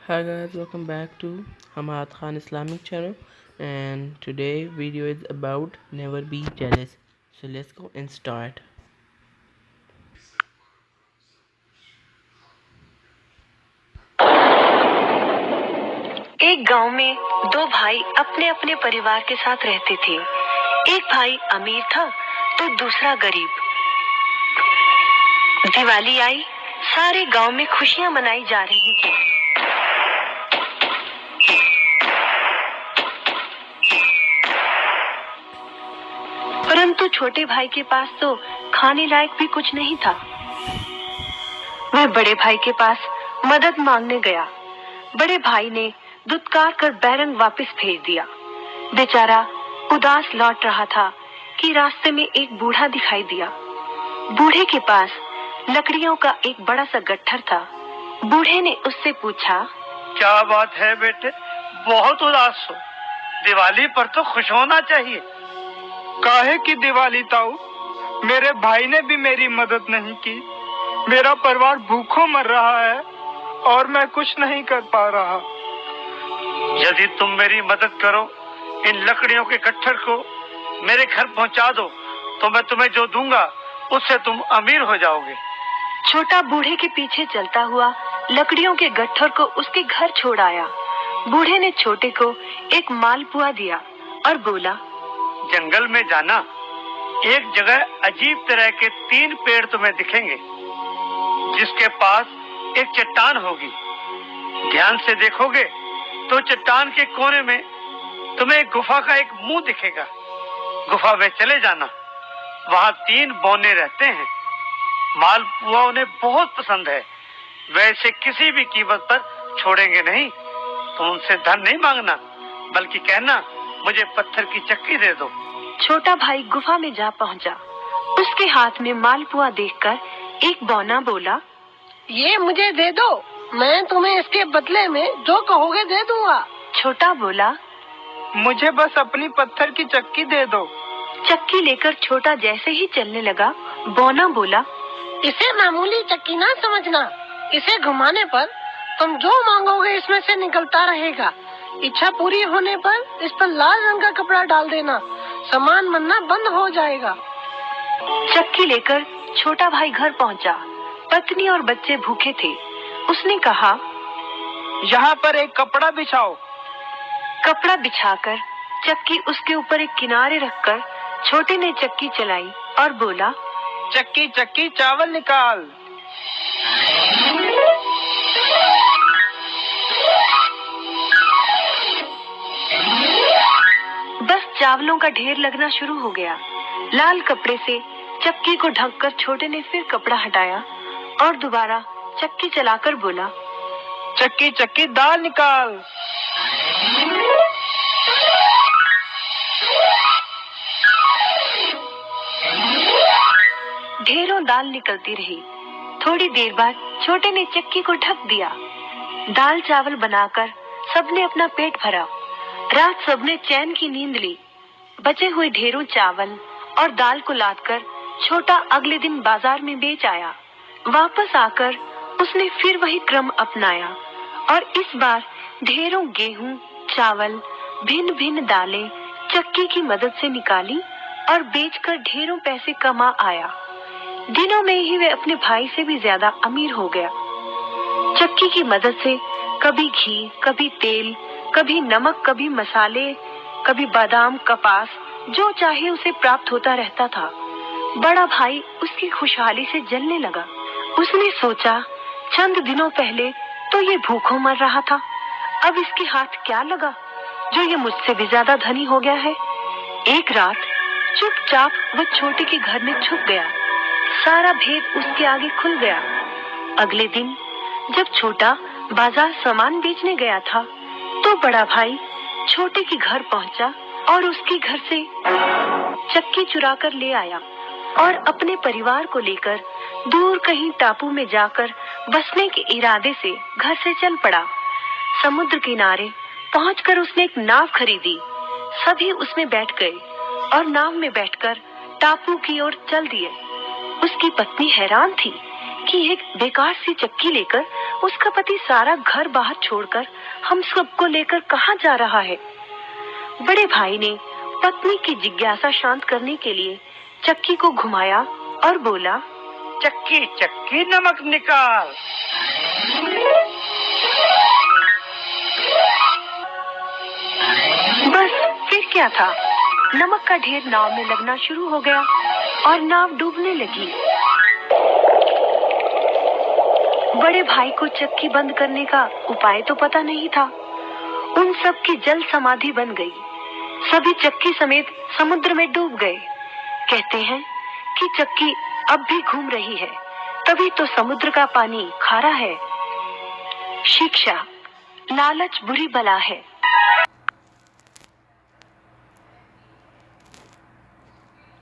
Hi guys, welcome back to Hamad Khan Islamic channel, and today video is about never be jealous. So let's go and start. एक गांव में दो भाई अपने अपने परिवार के साथ रहते थे। एक भाई अमीर था तो दूसरा गरीब। दिवाली आई, सारे गांव में खुशियां मनाई जा रही थी। परंतु छोटे भाई के पास तो खाने लायक भी कुछ नहीं था। वह बड़े भाई के पास मदद मांगने गया। बड़े भाई ने दुत्कार कर बैरंग वापस भेज दिया। बेचारा उदास लौट रहा था कि रास्ते में एक बूढ़ा दिखाई दिया। बूढ़े के पास लकड़ियों का एक बड़ा सा गट्ठर था। बूढ़े ने उससे पूछा, क्या बात है बेटे, बहुत उदास हो। दिवाली पर तो खुश होना चाहिए। काहे की दिवाली ताऊ, मेरे भाई ने भी मेरी मदद नहीं की। मेरा परिवार भूखों मर रहा है और मैं कुछ नहीं कर पा रहा। यदि तुम मेरी मदद करो, इन लकड़ियों के गट्ठर को मेरे घर पहुंचा दो, तो मैं तुम्हें जो दूंगा उससे तुम अमीर हो जाओगे। छोटा बूढ़े के पीछे चलता हुआ लकड़ियों के गट्ठर को उसके घर छोड़ आया। बूढ़े ने छोटे को एक मालपुआ दिया और बोला, जंगल में जाना, एक जगह अजीब तरह के 3 पेड़ तुम्हें दिखेंगे, जिसके पास एक चट्टान होगी। ध्यान से देखोगे तो चट्टान के कोने में तुम्हें एक गुफा का एक मुंह दिखेगा। गुफा में चले जाना, वहाँ 3 बौने रहते हैं। मालपुआ उन्हें बहुत पसंद है, वैसे किसी भी कीमत पर छोड़ेंगे नहीं। तुम उनसे धन नहीं मांगना, बल्कि कहना मुझे पत्थर की चक्की दे दो। छोटा भाई गुफा में जा पहुंचा। उसके हाथ में मालपुआ देखकर एक बौना बोला, ये मुझे दे दो, मैं तुम्हें इसके बदले में जो कहोगे दे दूंगा। छोटा बोला, मुझे बस अपनी पत्थर की चक्की दे दो। चक्की लेकर छोटा जैसे ही चलने लगा, बौना बोला, इसे मामूली चक्की ना समझना। इसे घुमाने पर तुम जो मांगोगे इसमें से निकलता रहेगा। इच्छा पूरी होने पर इस पर लाल रंग का कपड़ा डाल देना, सामान बनना बंद हो जाएगा। चक्की लेकर छोटा भाई घर पहुंचा। पत्नी और बच्चे भूखे थे। उसने कहा, यहाँ पर एक कपड़ा बिछाओ। कपड़ा बिछाकर चक्की उसके ऊपर एक किनारे रखकर छोटे ने चक्की चलाई और बोला, चक्की चक्की चावल निकाल। बस चावलों का ढेर लगना शुरू हो गया। लाल कपड़े से चक्की को ढककर छोटे ने फिर कपड़ा हटाया और दोबारा चक्की चलाकर बोला, चक्की चक्की दाल निकाल। ढेरों दाल निकलती रही। थोड़ी देर बाद छोटे ने चक्की को ढक दिया। दाल चावल बनाकर सबने अपना पेट भरा। रात सबने चैन की नींद ली। बचे हुए ढेरों चावल और दाल को लादकर छोटा अगले दिन बाजार में बेच आया। वापस आकर उसने फिर वही क्रम अपनाया और इस बार ढेरों गेहूं, चावल, भिन्न भिन्न दालें चक्की की मदद से निकाली और बेचकर ढेरों पैसे कमा आया। दिनों में ही वे अपने भाई से भी ज्यादा अमीर हो गया। चक्की की मदद से कभी घी, कभी तेल, कभी नमक, कभी मसाले, कभी बादाम, कपास, जो चाहे उसे प्राप्त होता रहता था। बड़ा भाई उसकी खुशहाली से जलने लगा। उसने सोचा, चंद दिनों पहले तो ये भूखों मर रहा था, अब इसके हाथ क्या लगा जो ये मुझसे भी ज्यादा धनी हो गया है। एक रात चुपचाप वह छोटे के घर में छुप गया। सारा भेद उसके आगे खुल गया। अगले दिन जब छोटा बाजार सामान बेचने गया था, तो बड़ा भाई छोटे के घर पहुंचा और उसके घर से चक्की चुरा कर ले आया और अपने परिवार को लेकर दूर कहीं टापू में जाकर बसने के इरादे से घर से चल पड़ा। समुद्र किनारे पहुंचकर उसने एक नाव खरीदी। सभी उसमें बैठ गए और नाव में बैठकर टापू की ओर चल दिए। उसकी पत्नी हैरान थी कि एक बेकार सी चक्की लेकर उसका पति सारा घर बाहर छोड़कर हम सबको लेकर कहाँ जा रहा है। बड़े भाई ने पत्नी की जिज्ञासा शांत करने के लिए चक्की को घुमाया और बोला, चक्की चक्की नमक निकाल। बस फिर क्या था, नमक का ढेर नाव में लगना शुरू हो गया और नाव डूबने लगी। बड़े भाई को चक्की बंद करने का उपाय तो पता नहीं था। उन सब की जल समाधि बन गई। सभी चक्की समेत समुद्र में डूब गए। कहते हैं कि चक्की अब भी घूम रही है, तभी तो समुद्र का पानी खारा है। शिक्षा, लालच बुरी बला है।